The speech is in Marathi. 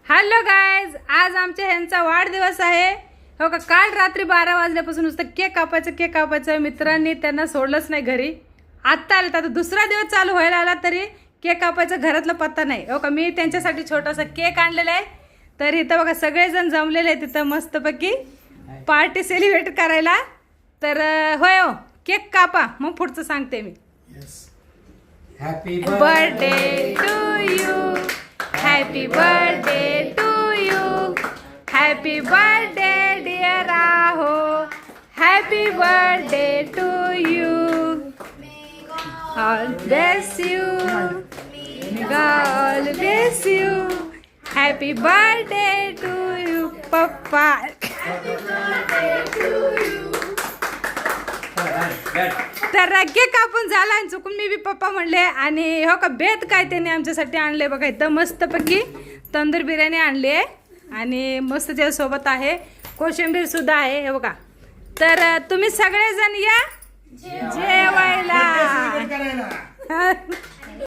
हॅलो गाईज, आज आमच्या ह्यांचा वाढदिवस आहे. हो का, काल रात्री 12 वाजल्यापासून नुसतं केक कापायचं. मित्रांनी त्यांना सोडलंच नाही घरी. आत्ता आले तर दुसरा दिवस चालू व्हायला आला तरी केक कापायचा घरातला पत्ता नाही. हो का, मी त्यांच्यासाठी छोटासा केक आणलेला आहे. तर इथं बघा सगळेजण जमलेले आहेत तिथं मस्तपैकी पार्टी सेलिब्रेट करायला. तर होय हो, केक कापा मग पुढचं सांगते मी. Happy birthday to you, happy birthday to you, happy birthday dear राहो, happy birthday to you, all bless you, God bless you, happy birthday to you पप्पा. तर केक कापून झाला आणि चुकून मी बी पप्पा म्हणले. आणि हो का, बेत काय त्याने आमच्यासाठी आणले बघा. इथं मस्तपैकी तंदूर बिर्याणी आणली आहे आणि मस्त त्याच्यासोबत आहे कोशिंबीर सुद्धा आहे हे बघा. तर तुम्ही सगळेजण या जेवायला.